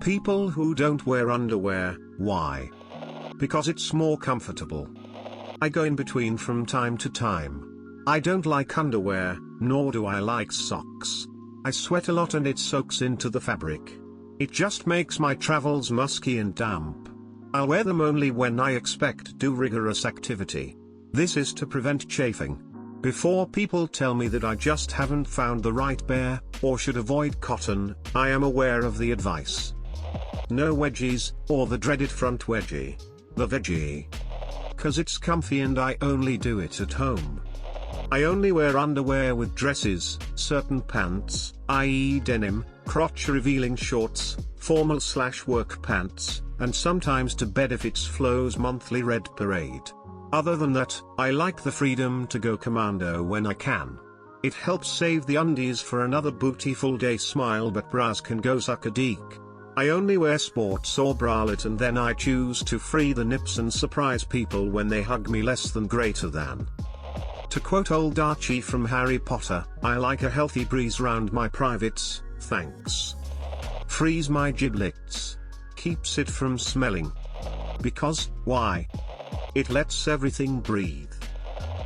People who don't wear underwear, why? Because it's more comfortable. I go in between from time to time. I don't like underwear, nor do I like socks. I sweat a lot and it soaks into the fabric. It just makes my travels musky and damp. I'll wear them only when I expect to do rigorous activity. This is to prevent chafing. Before people tell me that I just haven't found the right pair, or should avoid cotton, I am aware of the advice. No wedgies, or the dreaded front wedgie. The veggie. 'Cause it's comfy and I only do it at home. I only wear underwear with dresses, certain pants, i.e. denim, crotch-revealing shorts, formal/work pants, and sometimes to bed if it's Flo's monthly red parade. Other than that, I like the freedom to go commando when I can. It helps save the undies for another bootyful day smile, but bras can go suck a deek. I only wear sports or bralette and then I choose to free the nips and surprise people when they hug me less than greater than. To quote old Archie from Harry Potter, I like a healthy breeze round my privates, thanks. Freeze my giblets. Keeps it from smelling. Because, why? It lets everything breathe.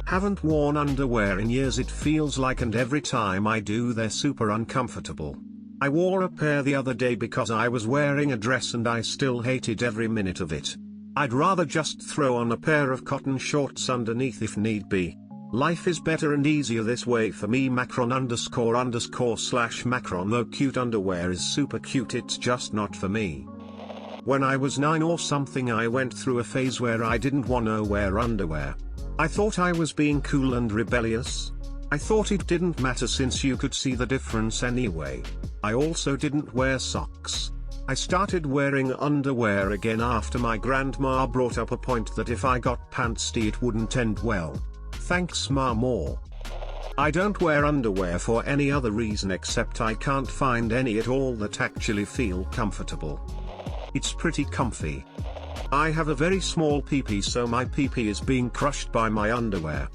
Haven't worn underwear in years, it feels like, and every time I do they're super uncomfortable. I wore a pair the other day because I was wearing a dress and I still hated every minute of it. I'd rather just throw on a pair of cotton shorts underneath if need be. Life is better and easier this way for me. Macron__/Macron. Though cute underwear is super cute, it's just not for me. When I was 9 or something I went through a phase where I didn't wanna wear underwear. I thought I was being cool and rebellious. I thought it didn't matter since you could see the difference anyway. I also didn't wear socks. I started wearing underwear again after my grandma brought up a point that if I got pantsy it wouldn't end well. Thanks ma more. I don't wear underwear for any other reason except I can't find any at all that actually feel comfortable. It's pretty comfy. I have a very small peepee, so my peepee is being crushed by my underwear.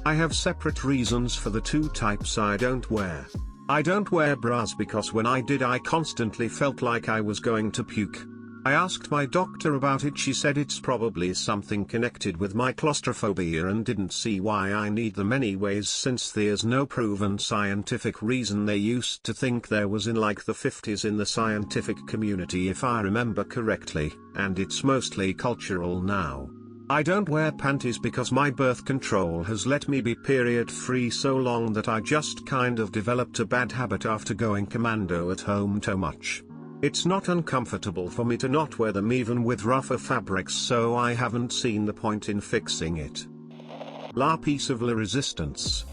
I have separate reasons for the two types I don't wear. I don't wear bras because when I did I constantly felt like I was going to puke. I asked my doctor about it. She said it's probably something connected with my claustrophobia and didn't see why I need them anyways, since there's no proven scientific reason. They used to think there was in like the 50s in the scientific community if I remember correctly, and it's mostly cultural now. I don't wear panties because my birth control has let me be period free so long that I just kind of developed a bad habit after going commando at home too much. It's not uncomfortable for me to not wear them even with rougher fabrics, so I haven't seen the point in fixing it. La piece of la resistance.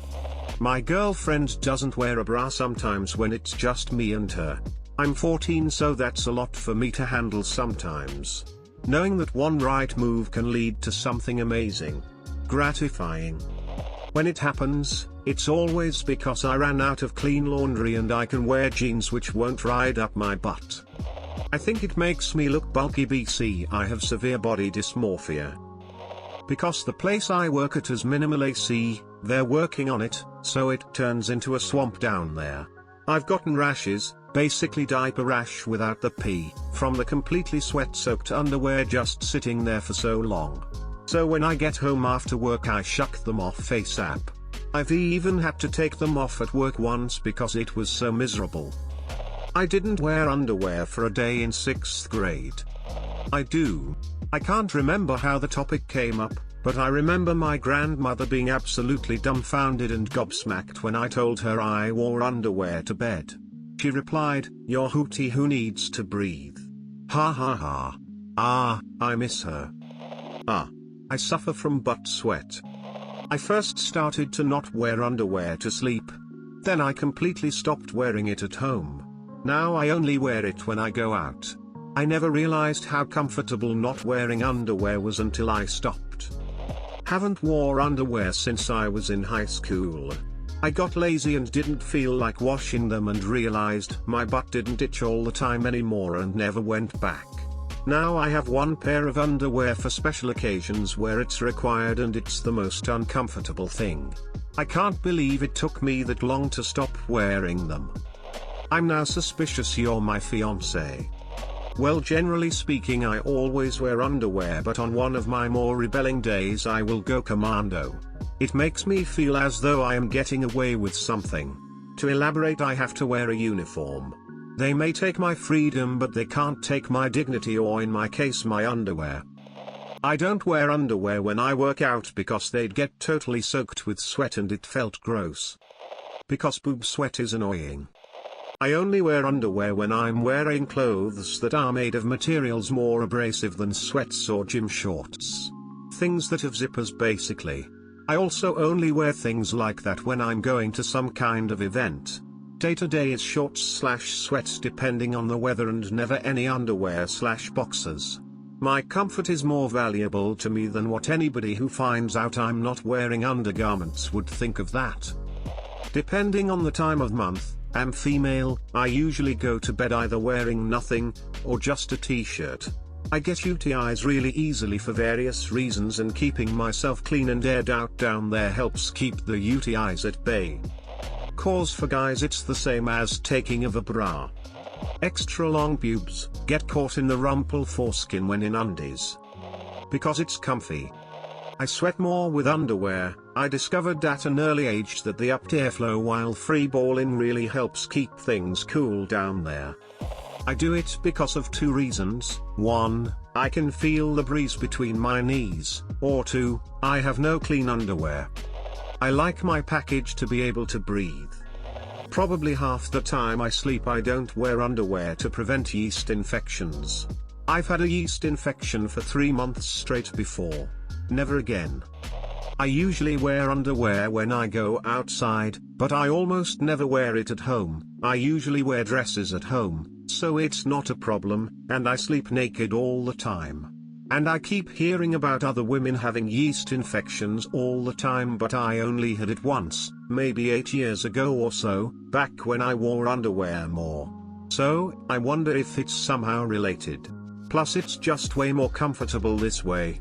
My girlfriend doesn't wear a bra sometimes when it's just me and her. I'm 14, so that's a lot for me to handle sometimes. Knowing that one right move can lead to something amazing. Gratifying. When it happens, it's always because I ran out of clean laundry and I can wear jeans which won't ride up my butt. I think it makes me look bulky. BC I have severe body dysmorphia. Because the place I work at has minimal AC, they're working on it, so it turns into a swamp down there. I've gotten rashes, basically diaper rash without the P, from the completely sweat-soaked underwear just sitting there for so long. So when I get home after work I shuck them off ASAP. I've even had to take them off at work once because it was so miserable. I didn't wear underwear for a day in 6th grade. I can't remember how the topic came up, but I remember my grandmother being absolutely dumbfounded and gobsmacked when I told her I wore underwear to bed. She replied, "You're hootie who needs to breathe." Ha ha ha. Ah, I miss her. I suffer from butt sweat. I first started to not wear underwear to sleep. Then I completely stopped wearing it at home. Now I only wear it when I go out. I never realized how comfortable not wearing underwear was until I stopped. Haven't wore underwear since I was in high school. I got lazy and didn't feel like washing them and realized my butt didn't itch all the time anymore and never went back. Now I have one pair of underwear for special occasions where it's required and it's the most uncomfortable thing. I can't believe it took me that long to stop wearing them. I'm now suspicious you're my fiancé. Well, generally speaking, I always wear underwear, but on one of my more rebelling days I will go commando. It makes me feel as though I am getting away with something. To elaborate, I have to wear a uniform. They may take my freedom, but they can't take my dignity, or in my case, my underwear. I don't wear underwear when I work out because they'd get totally soaked with sweat and it felt gross. Because boob sweat is annoying. I only wear underwear when I'm wearing clothes that are made of materials more abrasive than sweats or gym shorts. Things that have zippers basically. I also only wear things like that when I'm going to some kind of event. Day to day is shorts/sweats depending on the weather, and never any underwear/boxers. My comfort is more valuable to me than what anybody who finds out I'm not wearing undergarments would think of that. Depending on the time of month, I'm female, I usually go to bed either wearing nothing, or just a t-shirt. I get UTIs really easily for various reasons, and keeping myself clean and aired out down there helps keep the UTIs at bay. Cause for guys, it's the same as taking of a bra. Extra long pubes get caught in the rumple foreskin when in undies. Because it's comfy. I sweat more with underwear. I discovered at an early age that the upped airflow while free balling really helps keep things cool down there. I do it because of two reasons. 1, I can feel the breeze between my knees, or 2, I have no clean underwear. I like my package to be able to breathe. Probably half the time I sleep I don't wear underwear to prevent yeast infections. I've had a yeast infection for 3 months straight before. Never again. I usually wear underwear when I go outside, but I almost never wear it at home. I usually wear dresses at home, so it's not a problem, and I sleep naked all the time. And I keep hearing about other women having yeast infections all the time, but I only had it once, maybe 8 years ago or so, back when I wore underwear more. So, I wonder if it's somehow related. Plus it's just way more comfortable this way.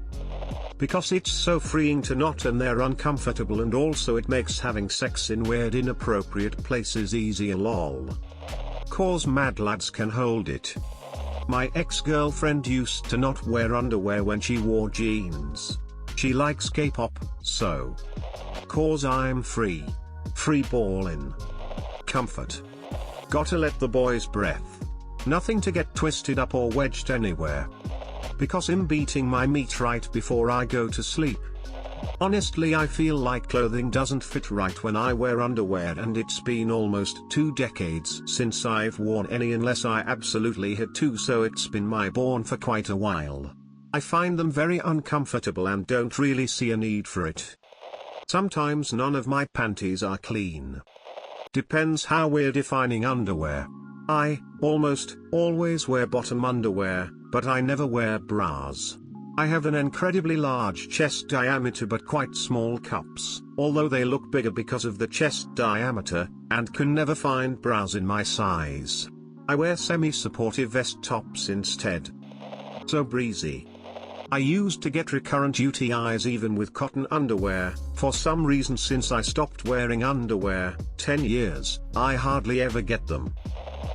Because it's so freeing to not, and they're uncomfortable, and also it makes having sex in weird inappropriate places easier lol. Cause mad lads can hold it. My ex-girlfriend used to not wear underwear when she wore jeans. She likes K-pop, so. Cause I'm free. Free ballin'. Comfort. Gotta let the boys breath. Nothing to get twisted up or wedged anywhere. Because I'm beating my meat right before I go to sleep. Honestly, I feel like clothing doesn't fit right when I wear underwear, and it's been almost 2 decades since I've worn any unless I absolutely had to, so it's been my born for quite a while. I find them very uncomfortable and don't really see a need for it. Sometimes none of my panties are clean. Depends how we're defining underwear. I almost always wear bottom underwear, but I never wear bras. I have an incredibly large chest diameter but quite small cups, although they look bigger because of the chest diameter, and can never find bras in my size. I wear semi-supportive vest tops instead. So breezy. I used to get recurrent UTIs even with cotton underwear. For some reason, since I stopped wearing underwear, 10 years, I hardly ever get them.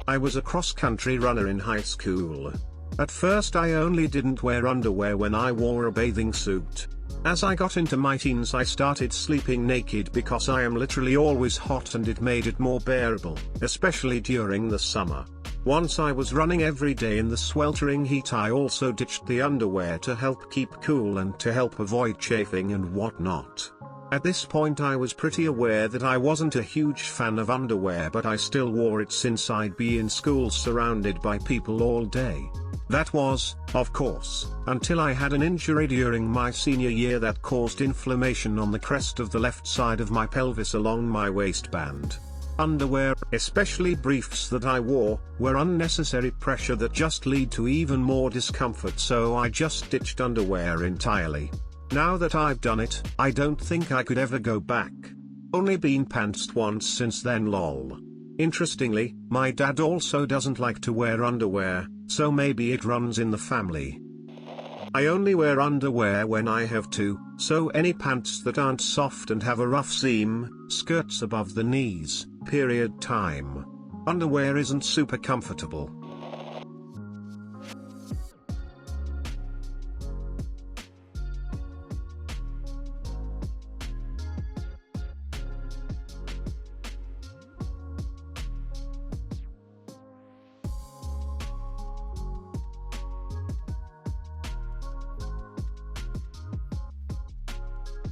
I was a cross-country runner in high school. At first I only didn't wear underwear when I wore a bathing suit. As I got into my teens I started sleeping naked because I am literally always hot, and it made it more bearable, especially during the summer. Once I was running every day in the sweltering heat, I also ditched the underwear to help keep cool and to help avoid chafing and whatnot. At this point I was pretty aware that I wasn't a huge fan of underwear, but I still wore it since I'd be in school surrounded by people all day. That was, of course, until I had an injury during my senior year that caused inflammation on the crest of the left side of my pelvis along my waistband. Underwear, especially briefs that I wore, were unnecessary pressure that just lead to even more discomfort, so I just ditched underwear entirely. Now that I've done it, I don't think I could ever go back. Only been pantsed once since then lol. Interestingly, my dad also doesn't like to wear underwear, so maybe it runs in the family. I only wear underwear when I have to, so any pants that aren't soft and have a rough seam, skirts above the knees, period time. Underwear isn't super comfortable.